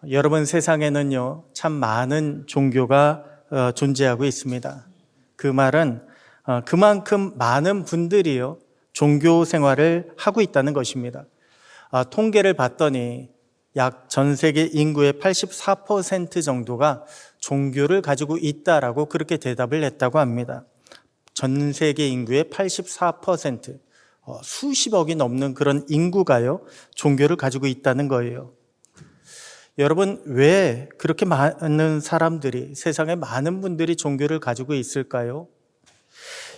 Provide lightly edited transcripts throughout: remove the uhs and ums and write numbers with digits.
여러분, 세상에는요, 참 많은 종교가 존재하고 있습니다. 그 말은 그만큼 많은 분들이요, 종교 생활을 하고 있다는 것입니다. 통계를 봤더니 약 전 세계 인구의 84% 정도가 종교를 가지고 있다라고 그렇게 대답을 했다고 합니다. 전 세계 인구의 84%, 수십억이 넘는 그런 인구가요, 종교를 가지고 있다는 거예요. 여러분, 왜 그렇게 많은 사람들이, 세상에 많은 분들이 종교를 가지고 있을까요?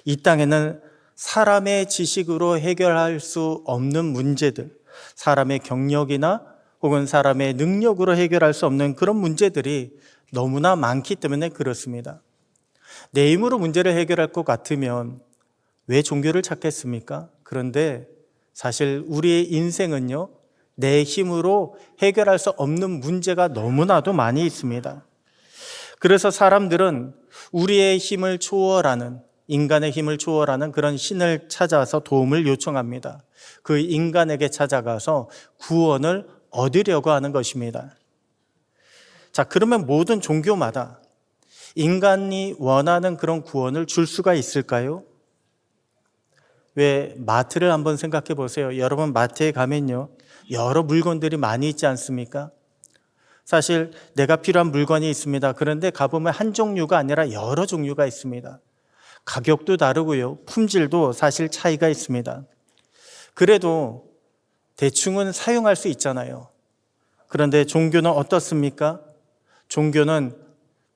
이 땅에는 사람의 지식으로 해결할 수 없는 문제들, 사람의 경력이나 혹은 사람의 능력으로 해결할 수 없는 그런 문제들이 너무나 많기 때문에 그렇습니다. 내 힘으로 문제를 해결할 것 같으면 왜 종교를 찾겠습니까? 그런데 사실 우리의 인생은요, 내 힘으로 해결할 수 없는 문제가 너무나도 많이 있습니다. 그래서 사람들은 우리의 힘을 초월하는, 인간의 힘을 초월하는 그런 신을 찾아서 도움을 요청합니다. 그 인간에게 찾아가서 구원을 얻으려고 하는 것입니다. 자, 그러면 모든 종교마다 인간이 원하는 그런 구원을 줄 수가 있을까요? 왜 마트를 한번 생각해 보세요. 여러분, 마트에 가면요, 여러 물건들이 많이 있지 않습니까? 사실 내가 필요한 물건이 있습니다. 그런데 가보면 한 종류가 아니라 여러 종류가 있습니다. 가격도 다르고요, 품질도 사실 차이가 있습니다. 그래도 대충은 사용할 수 있잖아요. 그런데 종교는 어떻습니까? 종교는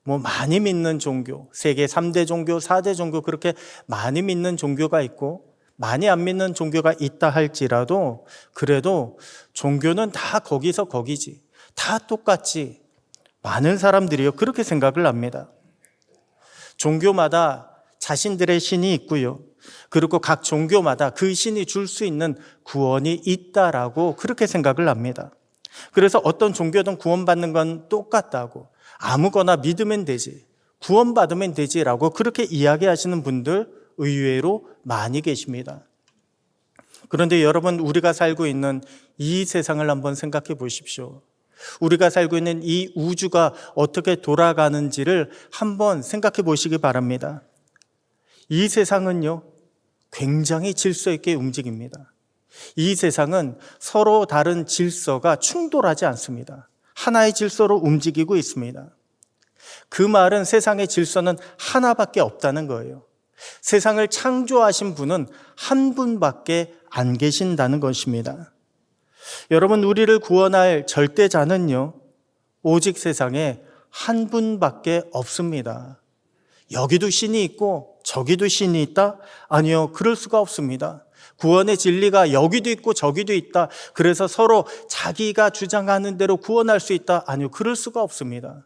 많이 믿는 종교, 세계 3대 종교, 4대 종교, 그렇게 많이 믿는 종교가 있고 많이 안 믿는 종교가 있다 할지라도 그래도 종교는 다 거기서 거기지, 다 똑같지, 많은 사람들이요, 그렇게 생각을 합니다. 종교마다 자신들의 신이 있고요, 그리고 각 종교마다 그 신이 줄 수 있는 구원이 있다라고 그렇게 생각을 합니다. 그래서 어떤 종교든 구원받는 건 똑같다고, 아무거나 믿으면 되지, 구원받으면 되지라고 그렇게 이야기하시는 분들 의외로 많이 계십니다. 그런데 여러분, 우리가 살고 있는 이 세상을 한번 생각해 보십시오. 우리가 살고 있는 이 우주가 어떻게 돌아가는지를 한번 생각해 보시기 바랍니다. 이 세상은요, 굉장히 질서 있게 움직입니다. 이 세상은 서로 다른 질서가 충돌하지 않습니다. 하나의 질서로 움직이고 있습니다. 그 말은 세상의 질서는 하나밖에 없다는 거예요. 세상을 창조하신 분은 한 분밖에 안 계신다는 것입니다. 여러분, 우리를 구원할 절대자는요, 오직 세상에 한 분밖에 없습니다. 여기도 신이 있고 저기도 신이 있다? 아니요, 그럴 수가 없습니다. 구원의 진리가 여기도 있고 저기도 있다, 그래서 서로 자기가 주장하는 대로 구원할 수 있다? 아니요, 그럴 수가 없습니다.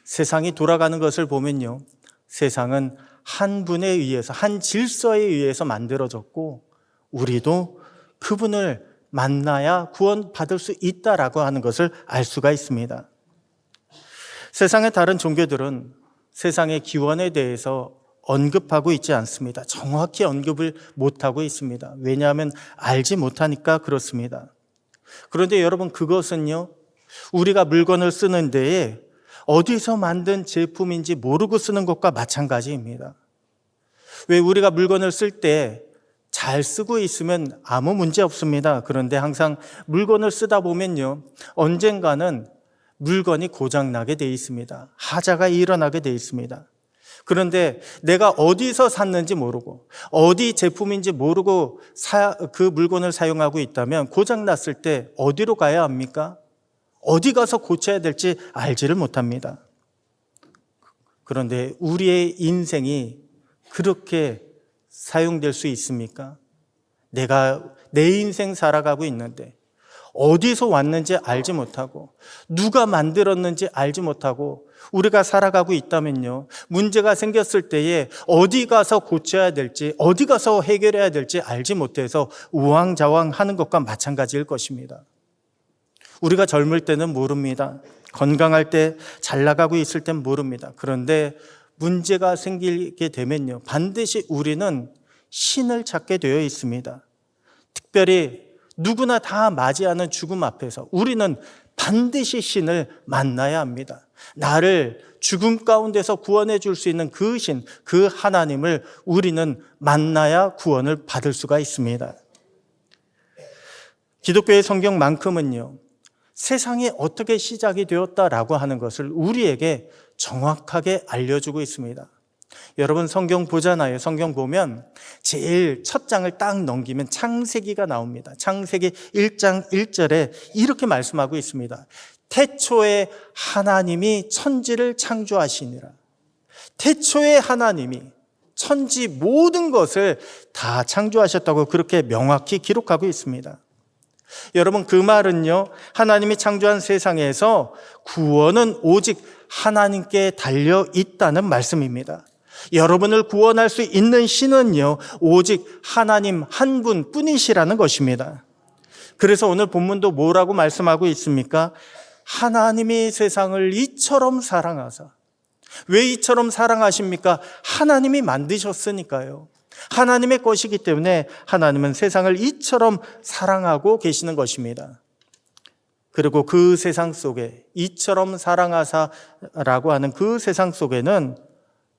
세상이 돌아가는 것을 보면요, 세상은 한 분에 의해서, 한 질서에 의해서 만들어졌고 우리도 그분을 만나야 구원받을 수 있다라고 하는 것을 알 수가 있습니다. 세상의 다른 종교들은 세상의 기원에 대해서 언급하고 있지 않습니다. 정확히 언급을 못하고 있습니다. 왜냐하면 알지 못하니까 그렇습니다. 그런데 여러분, 그것은요, 우리가 물건을 쓰는 데에 어디서 만든 제품인지 모르고 쓰는 것과 마찬가지입니다. 왜 우리가 물건을 쓸 때 잘 쓰고 있으면 아무 문제 없습니다. 그런데 항상 물건을 쓰다 보면요, 언젠가는 물건이 고장나게 돼 있습니다. 하자가 일어나게 돼 있습니다. 그런데 내가 어디서 샀는지 모르고 어디 제품인지 모르고 그 물건을 사용하고 있다면 고장났을 때 어디로 가야 합니까? 어디 가서 고쳐야 될지 알지를 못합니다. 그런데 우리의 인생이 그렇게 사용될 수 있습니까? 내가 내 인생 살아가고 있는데 어디서 왔는지 알지 못하고 누가 만들었는지 알지 못하고 우리가 살아가고 있다면요, 문제가 생겼을 때에 어디 가서 고쳐야 될지, 어디 가서 해결해야 될지 알지 못해서 우왕좌왕하는 것과 마찬가지일 것입니다. 우리가 젊을 때는 모릅니다. 건강할 때, 잘 나가고 있을 땐 모릅니다. 그런데 문제가 생기게 되면요, 반드시 우리는 신을 찾게 되어 있습니다. 특별히 누구나 다 맞이하는 죽음 앞에서 우리는 반드시 신을 만나야 합니다. 나를 죽음 가운데서 구원해 줄 수 있는 그 신, 그 하나님을 우리는 만나야 구원을 받을 수가 있습니다. 기독교의 성경만큼은요, 세상이 어떻게 시작이 되었다라고 하는 것을 우리에게 정확하게 알려주고 있습니다. 여러분 성경 보잖아요. 성경 보면 제일 첫 장을 딱 넘기면 창세기가 나옵니다. 창세기 1장 1절에 이렇게 말씀하고 있습니다. 태초에 하나님이 천지를 창조하시니라. 태초에 하나님이 천지 모든 것을 다 창조하셨다고 그렇게 명확히 기록하고 있습니다. 여러분 그 말은요, 하나님이 창조한 세상에서 구원은 오직 하나님께 달려 있다는 말씀입니다. 여러분을 구원할 수 있는 신은요, 오직 하나님 한 분뿐이시라는 것입니다. 그래서 오늘 본문도 뭐라고 말씀하고 있습니까? 하나님이 세상을 이처럼 사랑하사. 왜 이처럼 사랑하십니까? 하나님이 만드셨으니까요. 하나님의 것이기 때문에 하나님은 세상을 이처럼 사랑하고 계시는 것입니다. 그리고 그 세상 속에 이처럼 사랑하사라고 하는 그 세상 속에는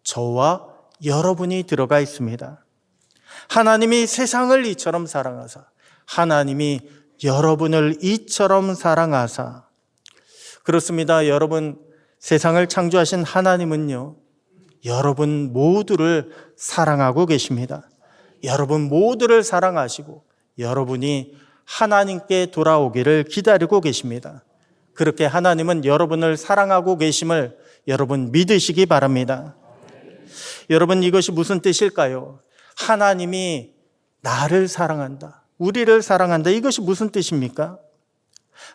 저와 여러분이 들어가 있습니다. 하나님이 세상을 이처럼 사랑하사, 하나님이 여러분을 이처럼 사랑하사. 그렇습니다. 여러분, 세상을 창조하신 하나님은요, 여러분 모두를 사랑하고 계십니다. 여러분 모두를 사랑하시고 여러분이 하나님께 돌아오기를 기다리고 계십니다. 그렇게 하나님은 여러분을 사랑하고 계심을 여러분 믿으시기 바랍니다. 여러분 이것이 무슨 뜻일까요? 하나님이 나를 사랑한다, 우리를 사랑한다. 이것이 무슨 뜻입니까?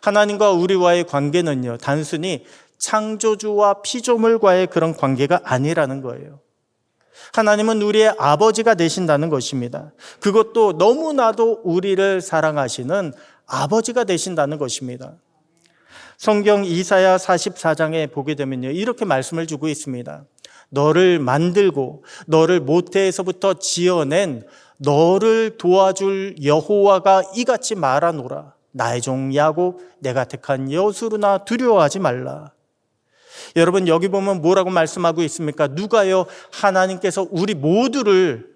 하나님과 우리와의 관계는요, 단순히 창조주와 피조물과의 그런 관계가 아니라는 거예요. 하나님은 우리의 아버지가 되신다는 것입니다. 그것도 너무나도 우리를 사랑하시는 아버지가 되신다는 것입니다. 성경 이사야 44장에 보게 되면요, 이렇게 말씀을 주고 있습니다. 너를 만들고 너를 모태에서부터 지어낸 너를 도와줄 여호와가 이같이 말하노라. 나의 종 야곱, 내가 택한 여수르나 두려워하지 말라. 여러분 여기 보면 뭐라고 말씀하고 있습니까? 누가요? 하나님께서 우리 모두를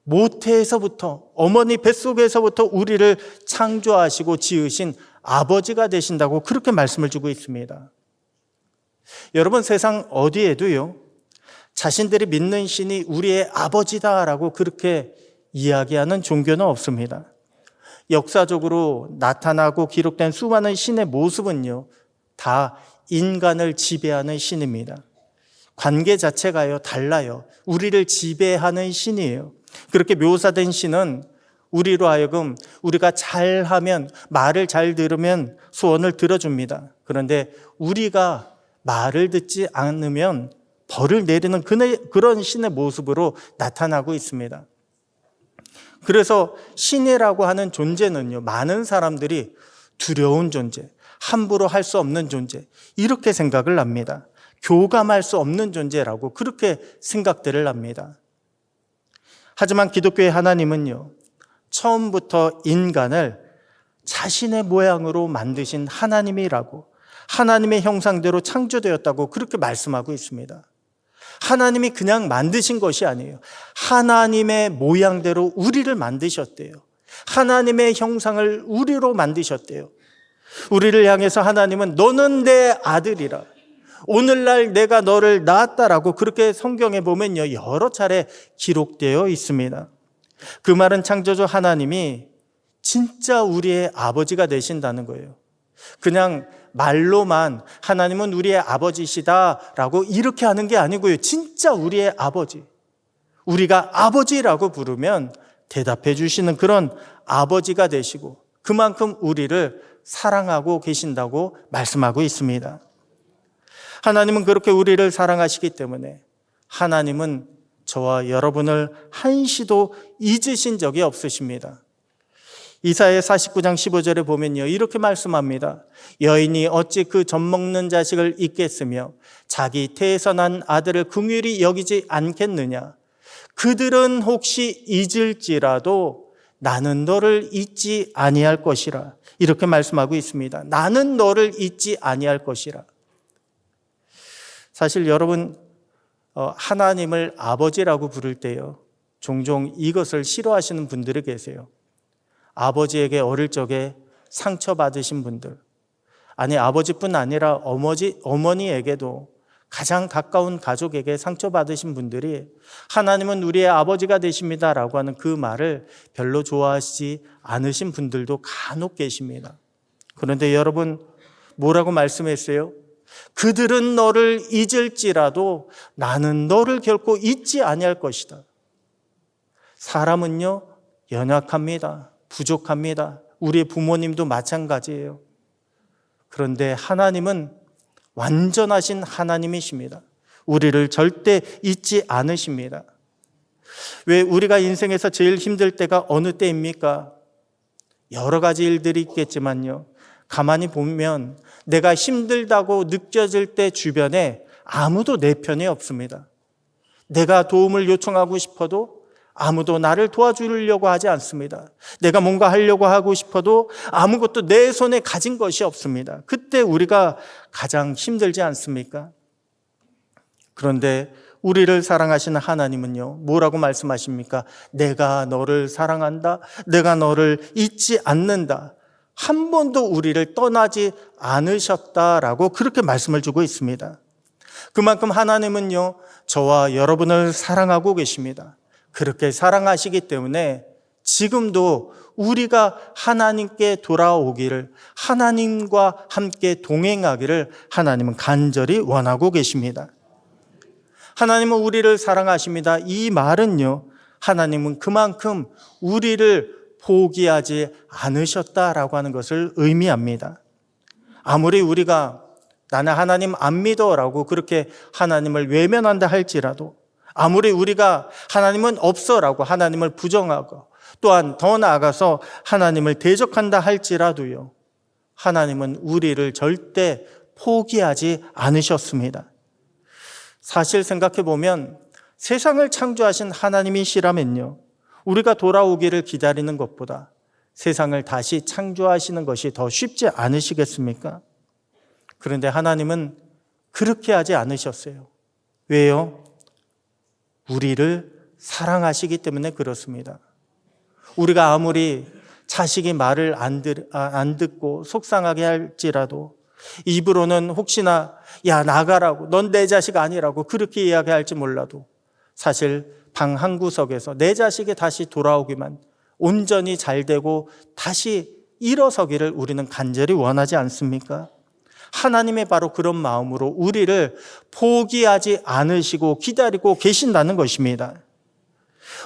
모태에서부터, 어머니 뱃속에서부터 우리를 창조하시고 지으신 아버지가 되신다고 그렇게 말씀을 주고 있습니다. 여러분 세상 어디에도요, 자신들이 믿는 신이 우리의 아버지다라고 그렇게 이야기하는 종교는 없습니다. 역사적으로 나타나고 기록된 수많은 신의 모습은요, 다 인간을 지배하는 신입니다. 관계 자체가요, 달라요. 우리를 지배하는 신이에요. 그렇게 묘사된 신은 우리로 하여금 우리가 잘하면, 말을 잘 들으면 소원을 들어줍니다. 그런데 우리가 말을 듣지 않으면 벌을 내리는 그런 신의 모습으로 나타나고 있습니다. 그래서 신이라고 하는 존재는요, 많은 사람들이 두려운 존재, 함부로 할 수 없는 존재, 이렇게 생각을 합니다. 교감할 수 없는 존재라고 그렇게 생각들을 합니다. 하지만 기독교의 하나님은요, 처음부터 인간을 자신의 모양으로 만드신 하나님이라고, 하나님의 형상대로 창조되었다고 그렇게 말씀하고 있습니다. 하나님이 그냥 만드신 것이 아니에요. 하나님의 모양대로 우리를 만드셨대요. 하나님의 형상을 우리로 만드셨대요. 우리를 향해서 하나님은 너는 내 아들이라, 오늘날 내가 너를 낳았다라고 그렇게 성경에 보면요, 여러 차례 기록되어 있습니다. 그 말은 창조주 하나님이 진짜 우리의 아버지가 되신다는 거예요. 그냥 말로만 하나님은 우리의 아버지시다라고 이렇게 하는 게 아니고요, 진짜 우리의 아버지, 우리가 아버지라고 부르면 대답해 주시는 그런 아버지가 되시고 그만큼 우리를 사랑하고 계신다고 말씀하고 있습니다. 하나님은 그렇게 우리를 사랑하시기 때문에 하나님은 저와 여러분을 한시도 잊으신 적이 없으십니다. 이사야 49장 15절에 보면요, 이렇게 말씀합니다. 여인이 어찌 그 젖먹는 자식을 잊겠으며 자기 태에서 난 아들을 긍휼히 여기지 않겠느냐. 그들은 혹시 잊을지라도 나는 너를 잊지 아니할 것이라. 이렇게 말씀하고 있습니다. 나는 너를 잊지 아니할 것이라. 사실 여러분, 하나님을 아버지라고 부를 때요, 종종 이것을 싫어하시는 분들이 계세요. 아버지에게 어릴 적에 상처받으신 분들, 아니 아버지뿐 아니라 어머니에게도 가장 가까운 가족에게 상처받으신 분들이 하나님은 우리의 아버지가 되십니다라고 하는 그 말을 별로 좋아하시지 않으신 분들도 간혹 계십니다. 그런데 여러분, 뭐라고 말씀했어요? 그들은 너를 잊을지라도 나는 너를 결코 잊지 아니할 것이다. 사람은요, 연약합니다. 부족합니다. 우리 부모님도 마찬가지예요. 그런데 하나님은 완전하신 하나님이십니다. 우리를 절대 잊지 않으십니다. 왜 우리가 인생에서 제일 힘들 때가 어느 때입니까? 여러 가지 일들이 있겠지만요, 가만히 보면 내가 힘들다고 느껴질 때 주변에 아무도 내 편이 없습니다. 내가 도움을 요청하고 싶어도 아무도 나를 도와주려고 하지 않습니다. 내가 뭔가 하려고 하고 싶어도 아무것도 내 손에 가진 것이 없습니다. 그때 우리가 가장 힘들지 않습니까? 그런데 우리를 사랑하시는 하나님은요, 뭐라고 말씀하십니까? 내가 너를 사랑한다. 내가 너를 잊지 않는다. 한 번도 우리를 떠나지 않으셨다라고 그렇게 말씀을 주고 있습니다. 그만큼 하나님은요, 저와 여러분을 사랑하고 계십니다. 그렇게 사랑하시기 때문에 지금도 우리가 하나님께 돌아오기를, 하나님과 함께 동행하기를 하나님은 간절히 원하고 계십니다. 하나님은 우리를 사랑하십니다. 이 말은요, 하나님은 그만큼 우리를 포기하지 않으셨다라고 하는 것을 의미합니다. 아무리 우리가 나는 하나님 안 믿어라고 그렇게 하나님을 외면한다 할지라도, 아무리 우리가 하나님은 없어라고 하나님을 부정하고 또한 더 나아가서 하나님을 대적한다 할지라도요, 하나님은 우리를 절대 포기하지 않으셨습니다. 사실 생각해 보면 세상을 창조하신 하나님이시라면요, 우리가 돌아오기를 기다리는 것보다 세상을 다시 창조하시는 것이 더 쉽지 않으시겠습니까? 그런데 하나님은 그렇게 하지 않으셨어요. 왜요? 우리를 사랑하시기 때문에 그렇습니다. 우리가 아무리 자식이 말을 안 듣고 속상하게 할지라도 입으로는 혹시나 야 나가라고, 넌 내 자식 아니라고 그렇게 이야기할지 몰라도 사실 방 한 구석에서 내 자식이 다시 돌아오기만, 온전히 잘 되고 다시 일어서기를 우리는 간절히 원하지 않습니까? 하나님의 바로 그런 마음으로 우리를 포기하지 않으시고 기다리고 계신다는 것입니다.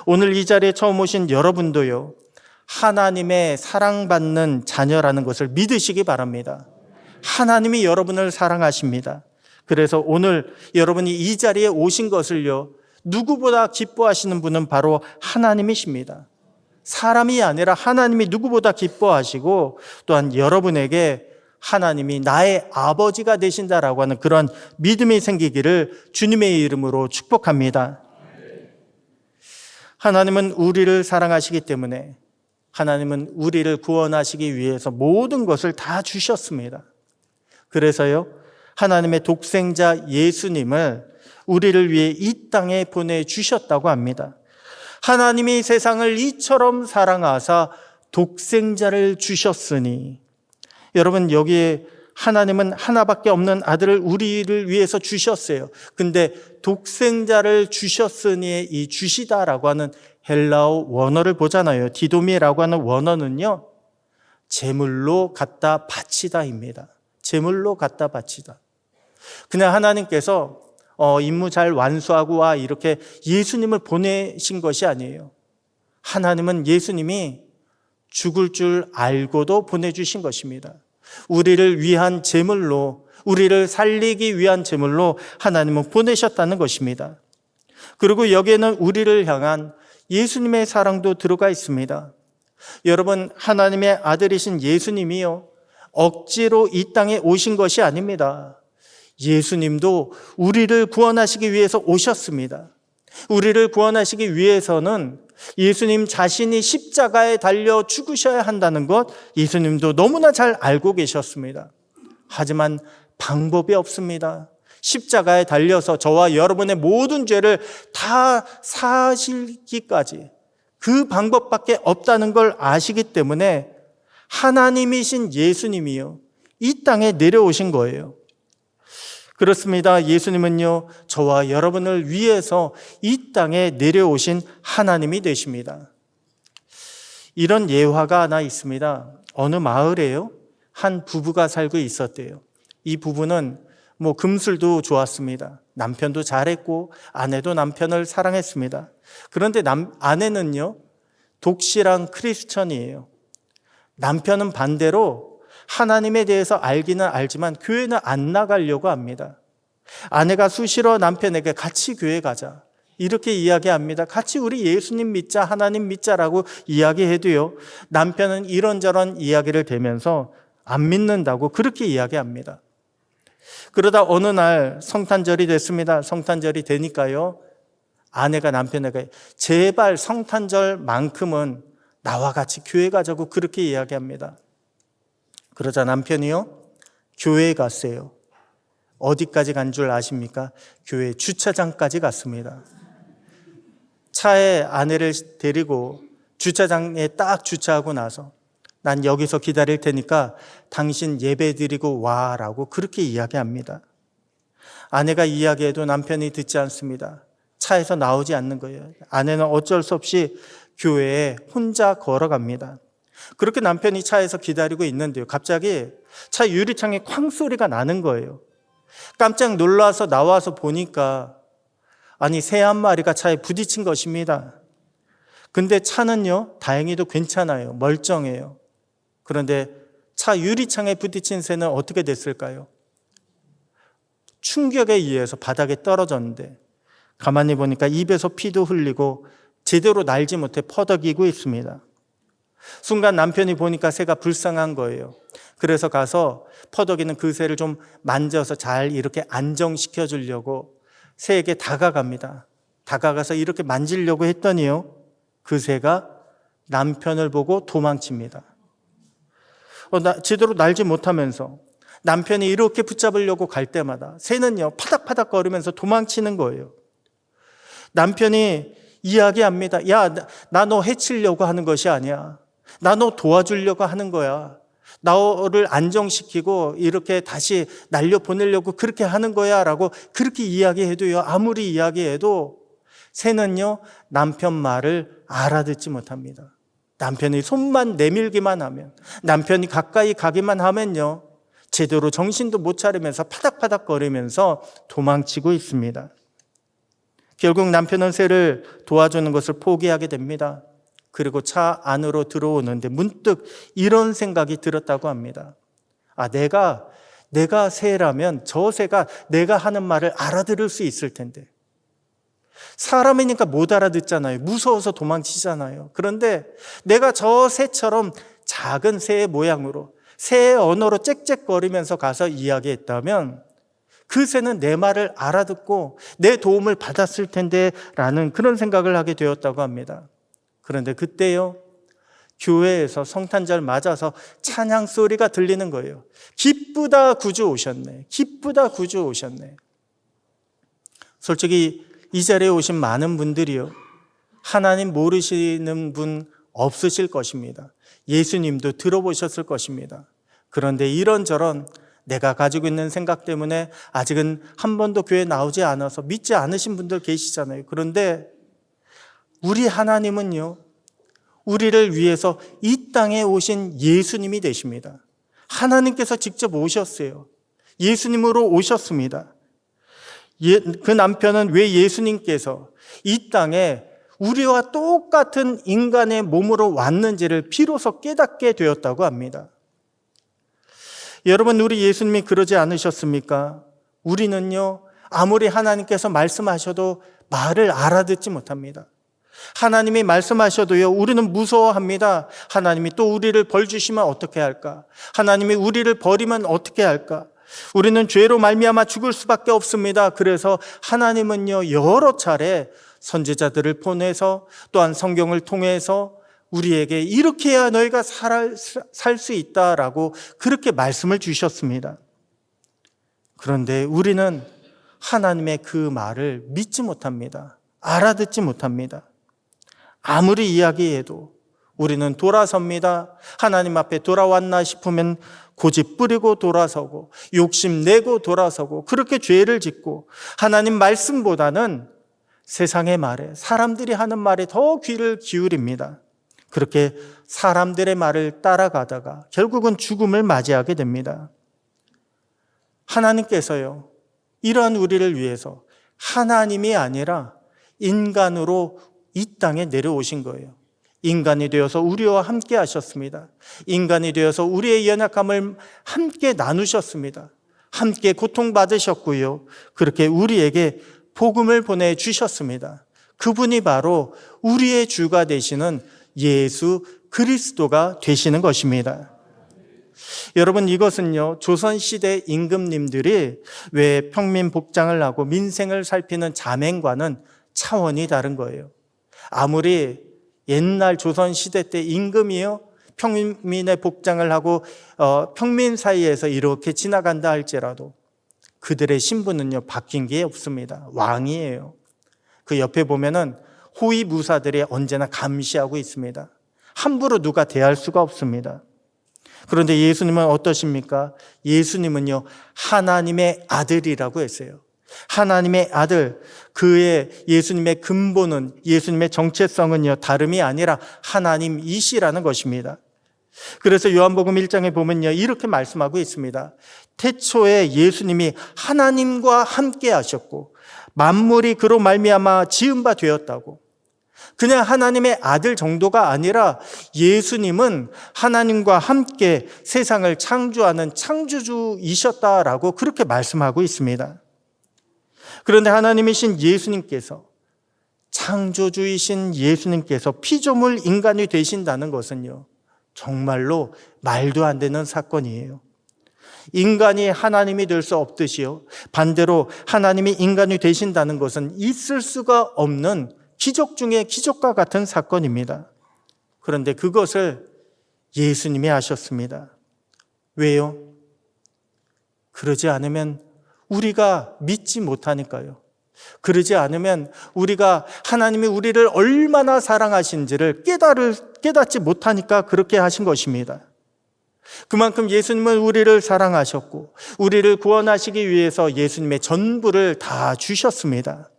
오늘 이 자리에 처음 오신 여러분도요, 하나님의 사랑받는 자녀라는 것을 믿으시기 바랍니다. 하나님이 여러분을 사랑하십니다. 그래서 오늘 여러분이 이 자리에 오신 것을요, 누구보다 기뻐하시는 분은 바로 하나님이십니다. 사람이 아니라 하나님이 누구보다 기뻐하시고 또한 여러분에게 하나님이 나의 아버지가 되신다라고 하는 그런 믿음이 생기기를 주님의 이름으로 축복합니다. 하나님은 우리를 사랑하시기 때문에 하나님은 우리를 구원하시기 위해서 모든 것을 다 주셨습니다. 그래서요, 하나님의 독생자 예수님을 우리를 위해 이 땅에 보내주셨다고 합니다. 하나님이 세상을 이처럼 사랑하사 독생자를 주셨으니, 여러분 여기에 하나님은 하나밖에 없는 아들을 우리를 위해서 주셨어요. 근데 독생자를 주셨으니 이 주시다라고 하는 헬라어 원어를 보잖아요. 디도미라고 하는 원어는요, 제물로 갖다 바치다입니다. 제물로 갖다 바치다. 그냥 하나님께서 임무 잘 완수하고 와 이렇게 예수님을 보내신 것이 아니에요. 하나님은 예수님이 죽을 줄 알고도 보내주신 것입니다. 우리를 위한 제물로, 우리를 살리기 위한 제물로 하나님은 보내셨다는 것입니다. 그리고 여기에는 우리를 향한 예수님의 사랑도 들어가 있습니다. 여러분, 하나님의 아들이신 예수님이요, 억지로 이 땅에 오신 것이 아닙니다. 예수님도 우리를 구원하시기 위해서 오셨습니다. 우리를 구원하시기 위해서는 예수님 자신이 십자가에 달려 죽으셔야 한다는 것 예수님도 너무나 잘 알고 계셨습니다. 하지만 방법이 없습니다. 십자가에 달려서 저와 여러분의 모든 죄를 다 사시기까지 그 방법밖에 없다는 걸 아시기 때문에 하나님이신 예수님이요, 이 땅에 내려오신 거예요. 그렇습니다. 예수님은요, 저와 여러분을 위해서 이 땅에 내려오신 하나님이 되십니다. 이런 예화가 하나 있습니다. 어느 마을에요, 한 부부가 살고 있었대요. 이 부부는 금술도 좋았습니다. 남편도 잘했고 아내도 남편을 사랑했습니다. 그런데 아내는요, 독실한 크리스천이에요. 남편은 반대로 하나님에 대해서 알기는 알지만 교회는 안 나가려고 합니다. 아내가 수시로 남편에게 같이 교회 가자 이렇게 이야기합니다. 같이 우리 예수님 믿자, 하나님 믿자라고 이야기해도요, 남편은 이런저런 이야기를 대면서 안 믿는다고 그렇게 이야기합니다. 그러다 어느 날 성탄절이 됐습니다. 성탄절이 되니까요, 아내가 남편에게 제발 성탄절만큼은 나와 같이 교회 가자고 그렇게 이야기합니다. 그러자 남편이요, 교회에 갔어요. 어디까지 간 줄 아십니까? 교회 주차장까지 갔습니다. 차에 아내를 데리고 주차장에 딱 주차하고 나서 난 여기서 기다릴 테니까 당신 예배 드리고 와라고 그렇게 이야기합니다. 아내가 이야기해도 남편이 듣지 않습니다. 차에서 나오지 않는 거예요. 아내는 어쩔 수 없이 교회에 혼자 걸어갑니다. 그렇게 남편이 차에서 기다리고 있는데요, 갑자기 차 유리창에 쾅 소리가 나는 거예요. 깜짝 놀라서 나와서 보니까 새 한 마리가 차에 부딪힌 것입니다. 근데 차는요, 다행히도 괜찮아요. 멀쩡해요. 그런데 차 유리창에 부딪힌 새는 어떻게 됐을까요? 충격에 의해서 바닥에 떨어졌는데 가만히 보니까 입에서 피도 흘리고 제대로 날지 못해 퍼덕이고 있습니다. 순간 남편이 보니까 새가 불쌍한 거예요. 그래서 가서 퍼덕이는 그 새를 좀 만져서 잘 이렇게 안정시켜 주려고 새에게 다가갑니다. 다가가서 이렇게 만지려고 했더니요, 그 새가 남편을 보고 도망칩니다. 제대로 날지 못하면서 남편이 이렇게 붙잡으려고 갈 때마다 새는요, 파닥파닥 거리면서 도망치는 거예요. 남편이 이야기합니다. 야, 나 너 해치려고 하는 것이 아니야. 나 너 도와주려고 하는 거야. 너를 안정시키고 이렇게 다시 날려보내려고 그렇게 하는 거야 라고 그렇게 이야기해도요, 아무리 이야기해도 새는요, 남편 말을 알아듣지 못합니다. 남편이 손만 내밀기만 하면, 남편이 가까이 가기만 하면요, 제대로 정신도 못 차리면서 파닥파닥 거리면서 도망치고 있습니다. 결국 남편은 새를 도와주는 것을 포기하게 됩니다. 그리고 차 안으로 들어오는데 문득 이런 생각이 들었다고 합니다. 내가 새라면 저 새가 내가 하는 말을 알아들을 수 있을 텐데. 사람이니까 못 알아듣잖아요. 무서워서 도망치잖아요. 그런데 내가 저 새처럼 작은 새의 모양으로, 새의 언어로 짹짹거리면서 가서 이야기했다면 그 새는 내 말을 알아듣고 내 도움을 받았을 텐데 라는 그런 생각을 하게 되었다고 합니다. 그런데 그때요, 교회에서 성탄절 맞아서 찬양 소리가 들리는 거예요. 기쁘다 구주 오셨네. 기쁘다 구주 오셨네. 솔직히 이 자리에 오신 많은 분들이요, 하나님 모르시는 분 없으실 것입니다. 예수님도 들어보셨을 것입니다. 그런데 이런저런 내가 가지고 있는 생각 때문에 아직은 한 번도 교회 나오지 않아서 믿지 않으신 분들 계시잖아요. 그런데 우리 하나님은요, 우리를 위해서 이 땅에 오신 예수님이 되십니다. 하나님께서 직접 오셨어요. 예수님으로 오셨습니다. 그 남편은 왜 예수님께서 이 땅에 우리와 똑같은 인간의 몸으로 왔는지를 비로소 깨닫게 되었다고 합니다. 여러분, 우리 예수님이 그러지 않으셨습니까? 우리는요, 아무리 하나님께서 말씀하셔도 말을 알아듣지 못합니다. 하나님이 말씀하셔도요, 우리는 무서워합니다. 하나님이 또 우리를 벌 주시면 어떻게 할까? 하나님이 우리를 버리면 어떻게 할까? 우리는 죄로 말미암아 죽을 수밖에 없습니다. 그래서 하나님은요, 여러 차례 선지자들을 보내서 또한 성경을 통해서 우리에게 이렇게 해야 너희가 살 수 있다라고 그렇게 말씀을 주셨습니다. 그런데 우리는 하나님의 그 말을 믿지 못합니다. 알아듣지 못합니다. 아무리 이야기해도 우리는 돌아섭니다. 하나님 앞에 돌아왔나 싶으면 고집 부리고 돌아서고 욕심내고 돌아서고 그렇게 죄를 짓고 하나님 말씀보다는 세상의 말에, 사람들이 하는 말에 더 귀를 기울입니다. 그렇게 사람들의 말을 따라가다가 결국은 죽음을 맞이하게 됩니다. 하나님께서요, 이러한 우리를 위해서 하나님이 아니라 인간으로 이 땅에 내려오신 거예요. 인간이 되어서 우리와 함께 하셨습니다. 인간이 되어서 우리의 연약함을 함께 나누셨습니다. 함께 고통받으셨고요. 그렇게 우리에게 복음을 보내주셨습니다. 그분이 바로 우리의 주가 되시는 예수 그리스도가 되시는 것입니다. 여러분, 이것은요, 조선시대 임금님들이 왜 평민 복장을 하고 민생을 살피는 자맹과는 차원이 다른 거예요. 아무리 옛날 조선시대 때 임금이요, 평민의 복장을 하고 평민 사이에서 이렇게 지나간다 할지라도 그들의 신분은요, 바뀐 게 없습니다. 왕이에요. 그 옆에 보면은 호위무사들이 언제나 감시하고 있습니다. 함부로 누가 대할 수가 없습니다. 그런데 예수님은 어떠십니까? 예수님은요, 하나님의 아들이라고 했어요. 하나님의 아들, 그의 예수님의 근본은, 예수님의 정체성은요, 다름이 아니라 하나님이시라는 것입니다. 그래서 요한복음 1장에 보면요, 이렇게 말씀하고 있습니다. 태초에 예수님이 하나님과 함께 하셨고 만물이 그로 말미암아 지은 바 되었다고. 그냥 하나님의 아들 정도가 아니라 예수님은 하나님과 함께 세상을 창조하는 창조주이셨다라고 그렇게 말씀하고 있습니다. 그런데 하나님이신 예수님께서, 창조주이신 예수님께서 피조물 인간이 되신다는 것은요, 정말로 말도 안 되는 사건이에요. 인간이 하나님이 될 수 없듯이요, 반대로 하나님이 인간이 되신다는 것은 있을 수가 없는 기적 중에 기적과 같은 사건입니다. 그런데 그것을 예수님이 하셨습니다. 왜요? 그러지 않으면 우리가 믿지 못하니까요. 그러지 않으면 우리가 하나님이 우리를 얼마나 사랑하신지를 깨닫지 못하니까 그렇게 하신 것입니다. 그만큼 예수님은 우리를 사랑하셨고 우리를 구원하시기 위해서 예수님의 전부를 다 주셨습니다.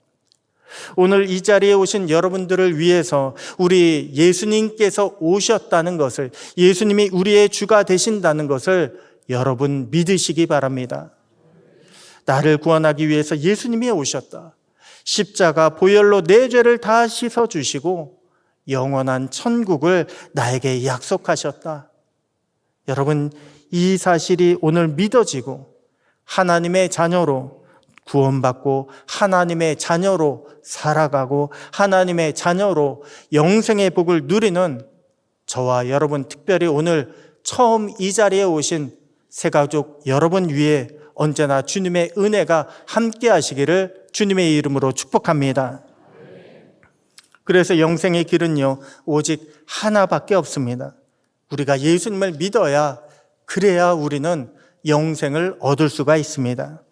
오늘 이 자리에 오신 여러분들을 위해서 우리 예수님께서 오셨다는 것을, 예수님이 우리의 주가 되신다는 것을 여러분 믿으시기 바랍니다. 나를 구원하기 위해서 예수님이 오셨다. 십자가 보혈로 내 죄를 다 씻어주시고 영원한 천국을 나에게 약속하셨다. 여러분, 이 사실이 오늘 믿어지고 하나님의 자녀로 구원받고 하나님의 자녀로 살아가고 하나님의 자녀로 영생의 복을 누리는 저와 여러분, 특별히 오늘 처음 이 자리에 오신 새가족 여러분 위에 언제나 주님의 은혜가 함께 하시기를 주님의 이름으로 축복합니다. 그래서 영생의 길은요, 오직 하나밖에 없습니다. 우리가 예수님을 믿어야, 그래야 우리는 영생을 얻을 수가 있습니다.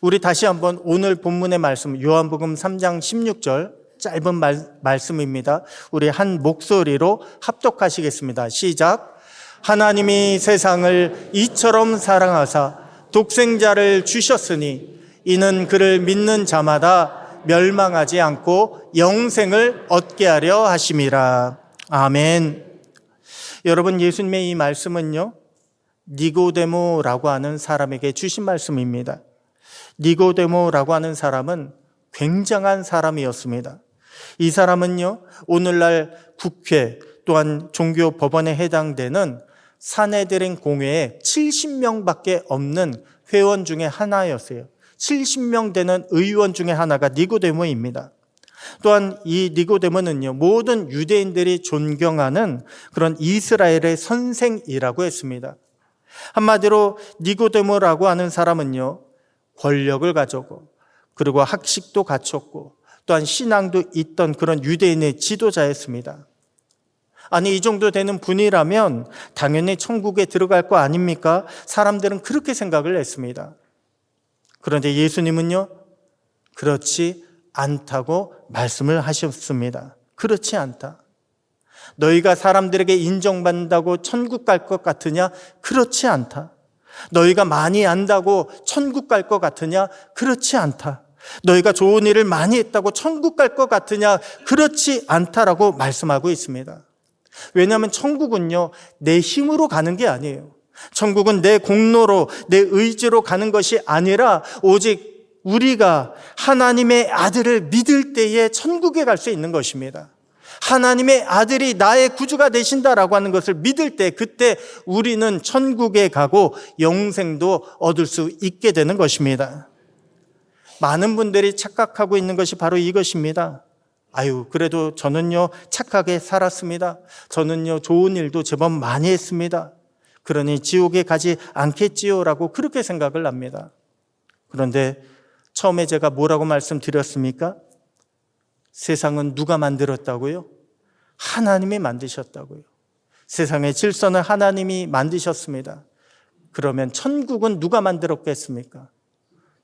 우리 다시 한번 오늘 본문의 말씀, 요한복음 3장 16절 짧은 말씀입니다. 우리 한 목소리로 합독하시겠습니다. 시작. 하나님이 세상을 이처럼 사랑하사 독생자를 주셨으니 이는 그를 믿는 자마다 멸망하지 않고 영생을 얻게 하려 하심이라. 아멘. 여러분, 예수님의 이 말씀은요, 니고데모라고 하는 사람에게 주신 말씀입니다. 니고데모라고 하는 사람은 굉장한 사람이었습니다. 이 사람은요, 오늘날 국회 또한 종교 법원에 해당되는 사내들인 공회에 70명밖에 없는 회원 중에 하나였어요. 70명 되는 의원 중에 하나가 니고데모입니다. 또한 이 니고데모는요, 모든 유대인들이 존경하는 그런 이스라엘의 선생이라고 했습니다. 한마디로 니고데모라고 하는 사람은요, 권력을 가졌고 그리고 학식도 갖췄고 또한 신앙도 있던 그런 유대인의 지도자였습니다. 아니, 이 정도 되는 분이라면 당연히 천국에 들어갈 거 아닙니까? 사람들은 그렇게 생각을 했습니다. 그런데 예수님은요, 그렇지 않다고 말씀을 하셨습니다. 그렇지 않다. 너희가 사람들에게 인정받는다고 천국 갈 것 같으냐? 그렇지 않다. 너희가 많이 안다고 천국 갈 것 같으냐? 그렇지 않다. 너희가 좋은 일을 많이 했다고 천국 갈 것 같으냐? 그렇지 않다라고 말씀하고 있습니다. 왜냐하면 천국은요, 내 힘으로 가는 게 아니에요. 천국은 내 공로로, 내 의지로 가는 것이 아니라 오직 우리가 하나님의 아들을 믿을 때에 천국에 갈 수 있는 것입니다. 하나님의 아들이 나의 구주가 되신다라고 하는 것을 믿을 때, 그때 우리는 천국에 가고 영생도 얻을 수 있게 되는 것입니다. 많은 분들이 착각하고 있는 것이 바로 이것입니다. 아유, 그래도 저는요 착하게 살았습니다. 저는요 좋은 일도 제법 많이 했습니다. 그러니 지옥에 가지 않겠지요라고 그렇게 생각을 합니다. 그런데 처음에 제가 뭐라고 말씀드렸습니까? 세상은 누가 만들었다고요? 하나님이 만드셨다고요. 세상의 질서는 하나님이 만드셨습니다. 그러면 천국은 누가 만들었겠습니까?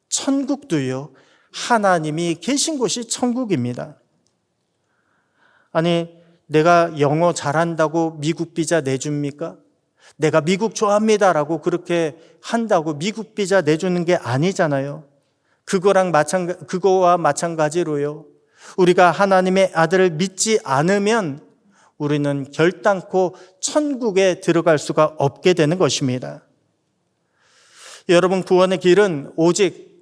천국도요, 하나님이 계신 곳이 천국입니다. 아니, 내가 영어 잘한다고 미국 비자 내줍니까? 내가 미국 좋아합니다라고 그렇게 한다고 미국 비자 내주는 게 아니잖아요. 그거와 마찬가지로요, 우리가 하나님의 아들을 믿지 않으면 우리는 결단코 천국에 들어갈 수가 없게 되는 것입니다. 여러분, 구원의 길은 오직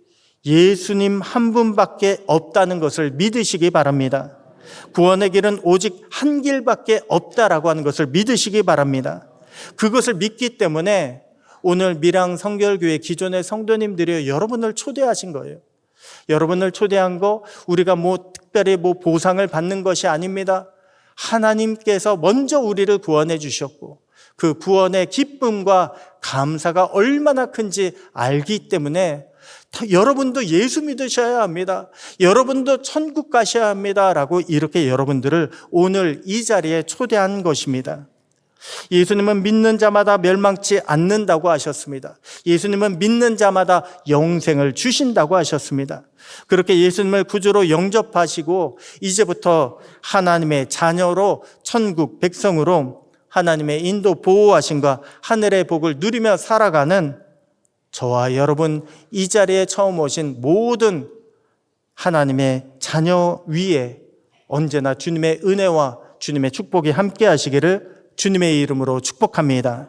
예수님 한 분밖에 없다는 것을 믿으시기 바랍니다. 구원의 길은 오직 한 길밖에 없다라고 하는 것을 믿으시기 바랍니다. 그것을 믿기 때문에 오늘 밀양 성결교회 기존의 성도님들이 여러분을 초대하신 거예요. 여러분을 초대한 거 우리가 특별히 보상을 받는 것이 아닙니다. 하나님께서 먼저 우리를 구원해 주셨고 그 구원의 기쁨과 감사가 얼마나 큰지 알기 때문에 여러분도 예수 믿으셔야 합니다. 여러분도 천국 가셔야 합니다. 라고 이렇게 여러분들을 오늘 이 자리에 초대한 것입니다. 예수님은 믿는 자마다 멸망치 않는다고 하셨습니다. 예수님은 믿는 자마다 영생을 주신다고 하셨습니다. 그렇게 예수님을 구주로 영접하시고 이제부터 하나님의 자녀로 천국 백성으로 하나님의 인도 보호하심과 하늘의 복을 누리며 살아가는 저와 여러분, 이 자리에 처음 오신 모든 하나님의 자녀 위에 언제나 주님의 은혜와 주님의 축복이 함께 하시기를 주님의 이름으로 축복합니다.